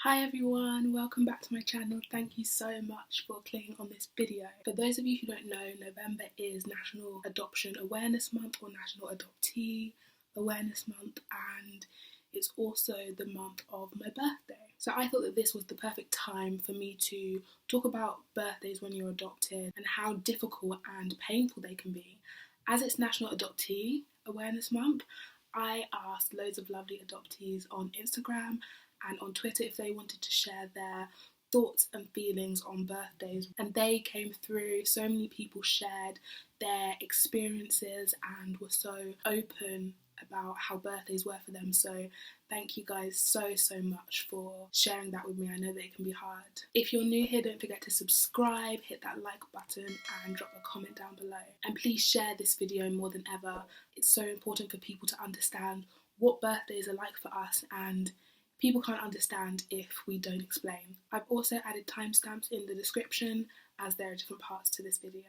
Hi everyone, welcome back to my channel. Thank you so much for clicking on this video. For those of you who don't know, November is National Adoption Awareness Month or National Adoptee Awareness Month, and it's also the month of my birthday. So I thought that this was the perfect time for me to talk about birthdays when you're adopted and how difficult and painful they can be. As it's National Adoptee Awareness Month, I asked loads of lovely adoptees on Instagram and on Twitter if they wanted to share their thoughts and feelings on birthdays, and they came through. So many people shared their experiences and were so open about how birthdays were for them. So thank you guys so much for sharing that with me. I know that it can be hard. If you're new here, don't forget to subscribe, hit that like button and drop a comment down below, and please share this video more than ever. It's so important for people to understand what birthdays are like for us, and people can't understand if we don't explain. I've also added timestamps in the description as there are different parts to this video.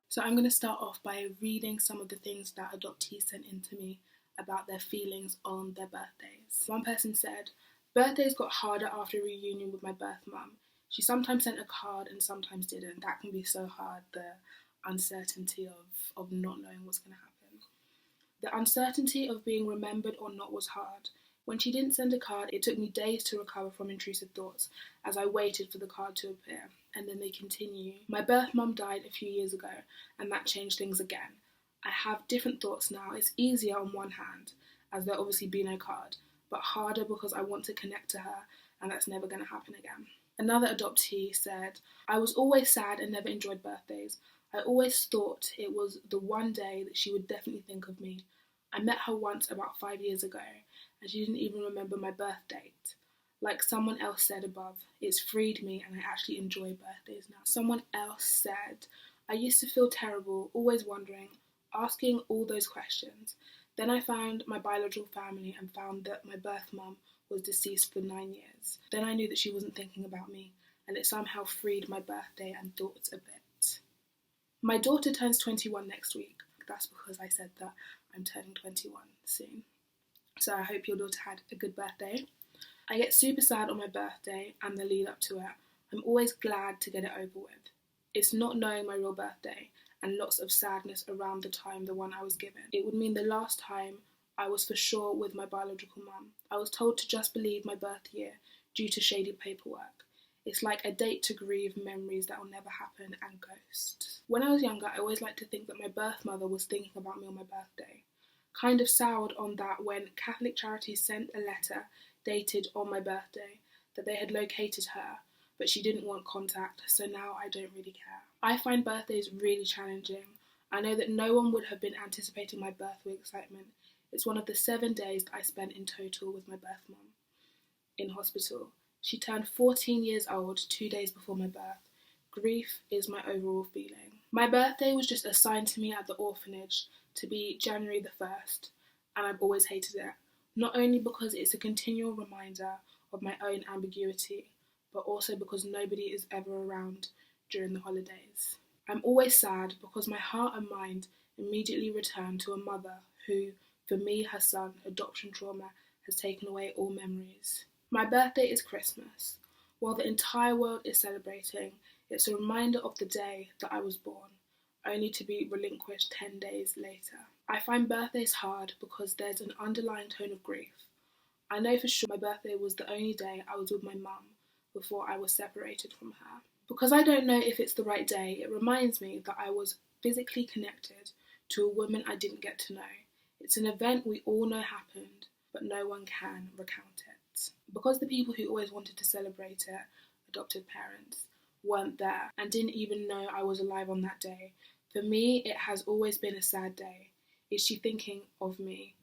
So I'm going to start off by reading some of the things that adoptees sent in to me about their feelings on their birthdays. One person said, "Birthdays got harder after a reunion with my birth mum. She sometimes sent a card and sometimes didn't. That can be so hard, the uncertainty of not knowing what's going to happen. The uncertainty of being remembered or not was hard. When she didn't send a card, it took me days to recover from intrusive thoughts as I waited for the card to appear." And then they continue. "My birth mum died a few years ago, and that changed things again. I have different thoughts now. It's easier on one hand, as there'll obviously be no card, but harder because I want to connect to her, and that's never going to happen again." Another adoptee said, "I was always sad and never enjoyed birthdays. I always thought it was the one day that she would definitely think of me. I met her once about 5 years ago, and she didn't even remember my birth date. Like someone else said above, it's freed me and I actually enjoy birthdays now." Someone else said, "I used to feel terrible, always wondering, asking all those questions. Then I found my biological family and found that my birth mum was deceased for 9 years. Then I knew that she wasn't thinking about me, and it somehow freed my birthday and thoughts a bit. My daughter turns 21 next week." That's because I said that I'm turning 21 soon. "So I hope your daughter had a good birthday. I get super sad on my birthday and the lead up to it. I'm always glad to get it over with. It's not knowing my real birthday and lots of sadness around the time the one I was given. It would mean the last time I was for sure with my biological mum. I was told to just believe my birth year due to shady paperwork. It's like a date to grieve memories that will never happen and ghosts. When I was younger, I always liked to think that my birth mother was thinking about me on my birthday. Kind of soured on that when Catholic Charities sent a letter dated on my birthday that they had located her, but she didn't want contact, so now I don't really care. I find birthdays really challenging. I know that no one would have been anticipating my birth with excitement. It's one of the 7 days that I spent in total with my birth mum in hospital. She turned 14 years old 2 days before my birth. Grief is my overall feeling. My birthday was just assigned to me at the orphanage to be January the 1st, and I've always hated it. Not only because it's a continual reminder of my own ambiguity, but also because nobody is ever around during the holidays. I'm always sad because my heart and mind immediately return to a mother who, for me, her son, adoption trauma has taken away all memories. My birthday is Christmas. While the entire world is celebrating, it's a reminder of the day that I was born, only to be relinquished 10 days later. I find birthdays hard because there's an underlying tone of grief. I know for sure my birthday was the only day I was with my mum before I was separated from her. Because I don't know if it's the right day, it reminds me that I was physically connected to a woman I didn't get to know. It's an event we all know happened, but no one can recount it. Because the people who always wanted to celebrate it, adopted parents, weren't there and didn't even know I was alive on that day, for me it has always been a sad day. Is she thinking of me?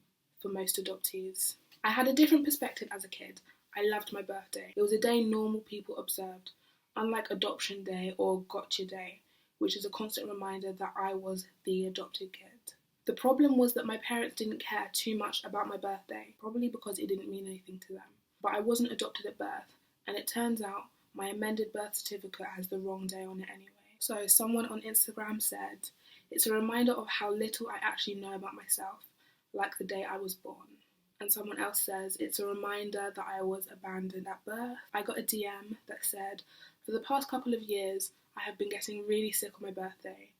For most adoptees. I had a different perspective as a kid. I loved my birthday. It was a day normal people observed, unlike Adoption Day or Gotcha Day, which is a constant reminder that I was the adopted kid. The problem was that my parents didn't care too much about my birthday, probably because it didn't mean anything to them. But I wasn't adopted at birth, and it turns out my amended birth certificate has the wrong day on it anyway. So someone on Instagram said, It's a reminder of how little I actually know about myself, like the day I was born. And someone else says, it's a reminder that I was abandoned at birth. I got a DM that said, for the past couple of years, I have been getting really sick on my birthday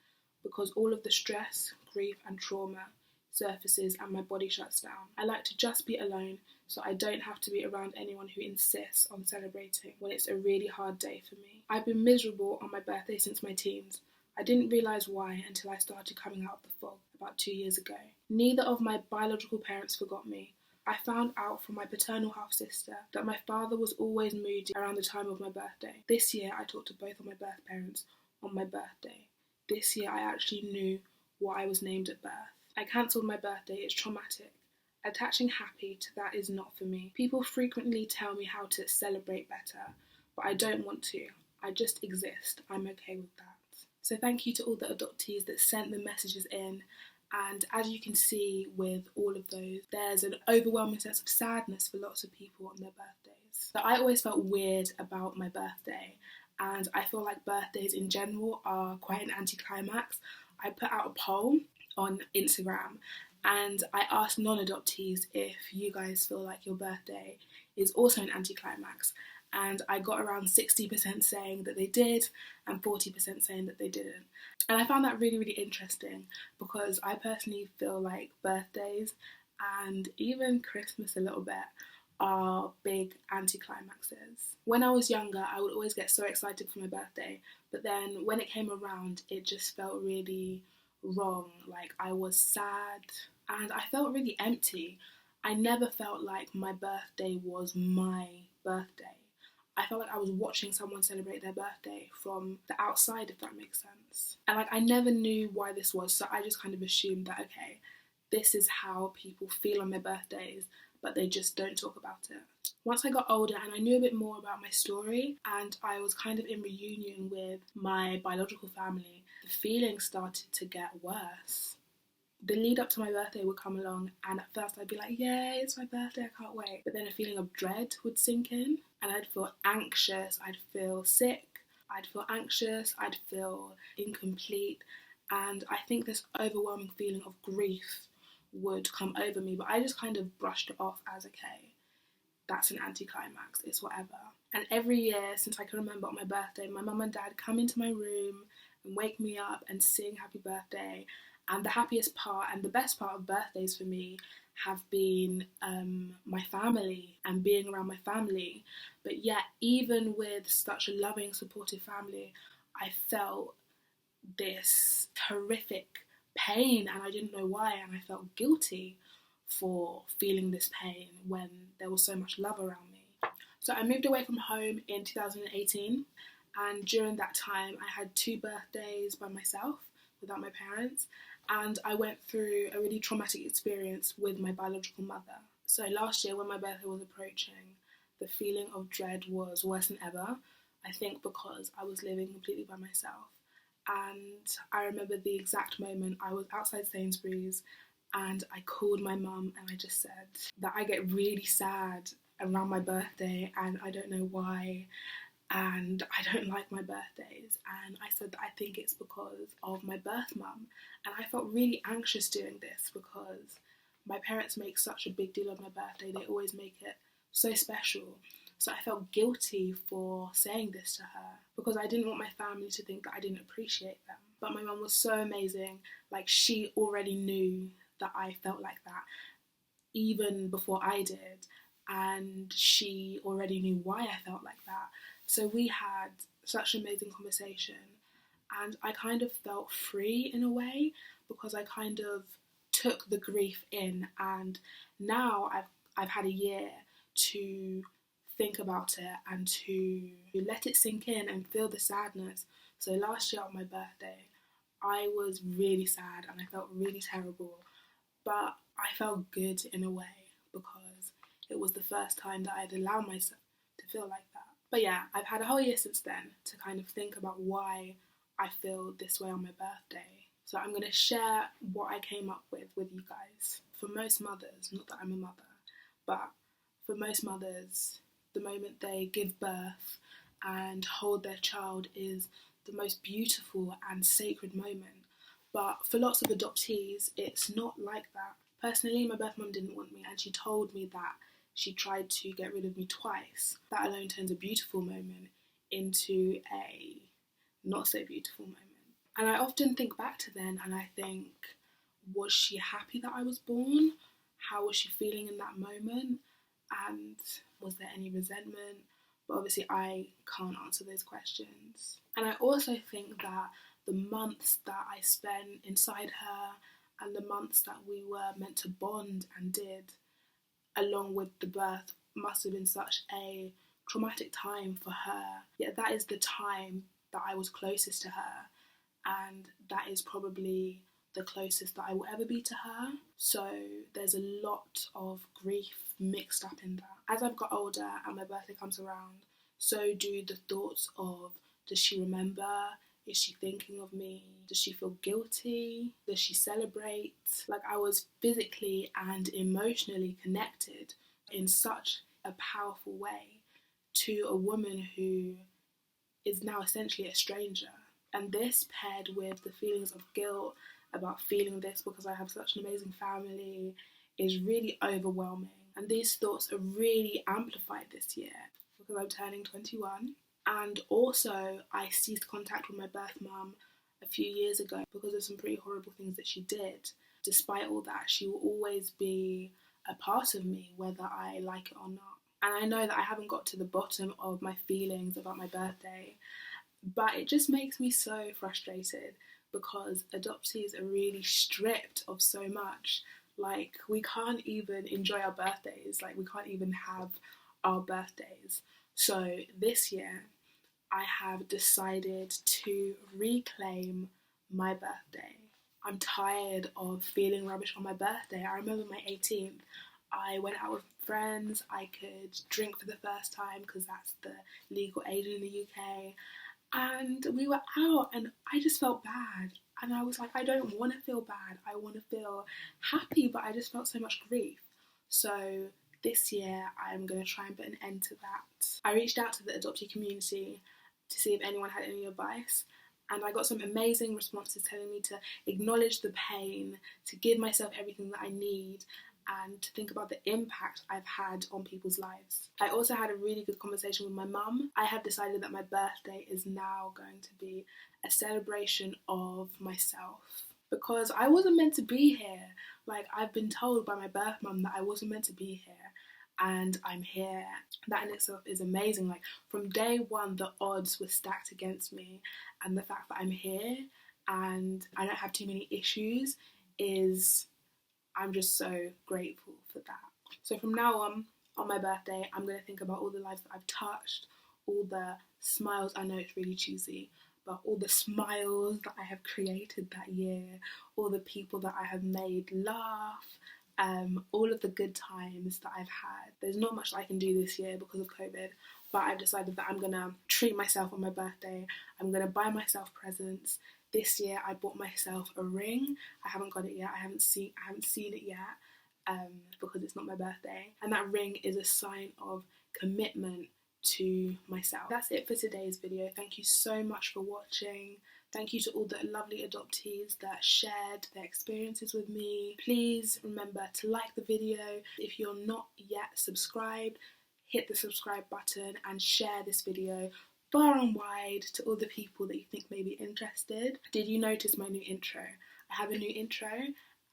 because all of the stress, grief and trauma surfaces and my body shuts down. I like to just be alone so I don't have to be around anyone who insists on celebrating when it's a really hard day for me. I've been miserable on my birthday since my teens. I didn't realise why until I started coming out of the fog about 2 years ago. Neither of my biological parents forgot me. I found out from my paternal half-sister that my father was always moody around the time of my birthday. This year I talked to both of my birth parents on my birthday. This year I actually knew what I was named at birth. I cancelled my birthday, it's traumatic. Attaching happy to that is not for me. People frequently tell me how to celebrate better, but I don't want to. I just exist. I'm okay with that. So thank you to all the adoptees that sent the messages in. And as you can see with all of those, there's an overwhelming sense of sadness for lots of people on their birthdays. So I always felt weird about my birthday, and I feel like birthdays in general are quite an anticlimax. I put out a poll on Instagram and I asked non-adoptees if you guys feel like your birthday is also an anticlimax. And I got around 60% saying that they did and 40% saying that they didn't. And I found that really, really interesting because I personally feel like birthdays and even Christmas a little bit are big anticlimaxes. When I was younger, I would always get so excited for my birthday, but then when it came around, it just felt really wrong. Like I was sad and I felt really empty. I never felt like my birthday was my birthday. I felt like I was watching someone celebrate their birthday from the outside, if that makes sense. And like I never knew why this was, so I just kind of assumed that, okay, this is how people feel on their birthdays, but they just don't talk about it. Once I got older and I knew a bit more about my story and I was kind of in reunion with my biological family, the feelings started to get worse. The lead up to my birthday would come along and at first I'd be like, yay, it's my birthday, I can't wait. But then a feeling of dread would sink in and I'd feel anxious, I'd feel sick, I'd feel anxious, I'd feel incomplete. And I think this overwhelming feeling of grief would come over me, but I just kind of brushed it off as, okay, that's an anticlimax, it's whatever. And every year since I can remember on my birthday, my mum and dad come into my room and wake me up and sing happy birthday. And the happiest part and the best part of birthdays for me have been my family and being around my family. But yet, even with such a loving, supportive family, I felt this horrific pain and I didn't know why, and I felt guilty for feeling this pain when there was so much love around me. So I moved away from home in 2018, and during that time I had 2 birthdays by myself without my parents, and I went through a really traumatic experience with my biological mother. So last year when my birthday was approaching, the feeling of dread was worse than ever, I think because I was living completely by myself. And I remember the exact moment I was outside Sainsbury's and I called my mum and I just said that I get really sad around my birthday and I don't know why, and I don't like my birthdays. And I said that I think it's because of my birth mum. And I felt really anxious doing this because my parents make such a big deal of my birthday. They always make it so special. So I felt guilty for saying this to her because I didn't want my family to think that I didn't appreciate them. But my mum was so amazing. Like, she already knew that I felt like that even before I did. And she already knew why I felt like that. So we had such an amazing conversation and I kind of felt free in a way because I kind of took the grief in, and now I've had a year to think about it and to let it sink in and feel the sadness. So last year on my birthday, I was really sad and I felt really terrible, but I felt good in a way because it was the first time that I'd allowed myself to feel like that. But yeah, I've had a whole year since then to kind of think about why I feel this way on my birthday. So I'm going to share what I came up with you guys. For most mothers, not that I'm a mother, but for most mothers, the moment they give birth and hold their child is the most beautiful and sacred moment. But for lots of adoptees, it's not like that. Personally, my birth mum didn't want me, and she told me that she tried to get rid of me twice. That alone turns a beautiful moment into a not so beautiful moment. And I often think back to then and I think, was she happy that I was born? How was she feeling in that moment? And was there any resentment? But obviously I can't answer those questions. And I also think that the months that I spent inside her and the months that we were meant to bond and did, along with the birth, must have been such a traumatic time for her. Yet that is the time that I was closest to her, and that is probably the closest that I will ever be to her. So there's a lot of grief mixed up in that. As I've got older and my birthday comes around, so do the thoughts of, does she remember? Is she thinking of me? Does she feel guilty? Does she celebrate? Like, I was physically and emotionally connected in such a powerful way to a woman who is now essentially a stranger. And this, paired with the feelings of guilt about feeling this because I have such an amazing family, is really overwhelming. And these thoughts are really amplified this year because I'm turning 21. And also, I ceased contact with my birth mum a few years ago because of some pretty horrible things that she did. Despite all that, she will always be a part of me, whether I like it or not. And I know that I haven't got to the bottom of my feelings about my birthday, but it just makes me so frustrated because adoptees are really stripped of so much. Like, we can't even enjoy our birthdays. Like, we can't even have our birthdays. So this year, I have decided to reclaim my birthday. I'm tired of feeling rubbish on my birthday. I remember my 18th. I went out with friends. I could drink for the first time because that's the legal age in the UK. And we were out and I just felt bad. And I was like, I don't want to feel bad. I want to feel happy, but I just felt so much grief. So this year, I'm going to try and put an end to that. I reached out to the adoptee community to see if anyone had any advice, and I got some amazing responses telling me to acknowledge the pain, to give myself everything that I need, and to think about the impact I've had on people's lives. I also had a really good conversation with my mum. I have decided that my birthday is now going to be a celebration of myself, because I wasn't meant to be here. Like, I've been told by my birth mum that I wasn't meant to be here, and I'm here. That in itself is amazing. Like, from day one, the odds were stacked against me, and the fact that I'm here and I don't have too many issues I'm just so grateful for that. So from now on my birthday, I'm going to think about all the lives that I've touched, all the smiles. I know it's really cheesy, but all the smiles that I have created that year, all the people that I have made laugh, all of the good times that I've had. There's not much I can do this year because of COVID, but I've decided that I'm going to treat myself on my birthday. I'm going to buy myself presents. This year I bought myself a ring. I haven't got it yet. I haven't seen it yet because it's not my birthday. And that ring is a sign of commitment to myself. That's it for today's video. Thank you so much for watching. Thank you to all the lovely adoptees that shared their experiences with me. Please remember to like the video. If you're not yet subscribed, hit the subscribe button and share this video far and wide to all the people that you think may be interested. Did you notice my new intro? I have a new intro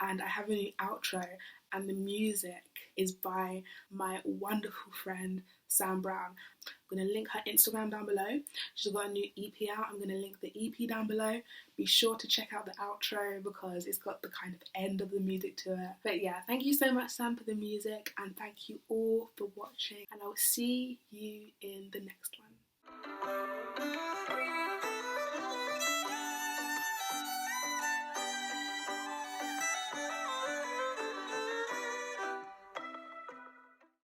and I have a new outro, and the music is by my wonderful friend Sam Brown. I'm going to link her Instagram down below. She's got a new EP out. I'm going to link the EP down below. Be sure to check out the outro because it's got the kind of end of the music to it. But yeah, thank you so much, Sam, for the music, and thank you all for watching, and I will see you in the next one.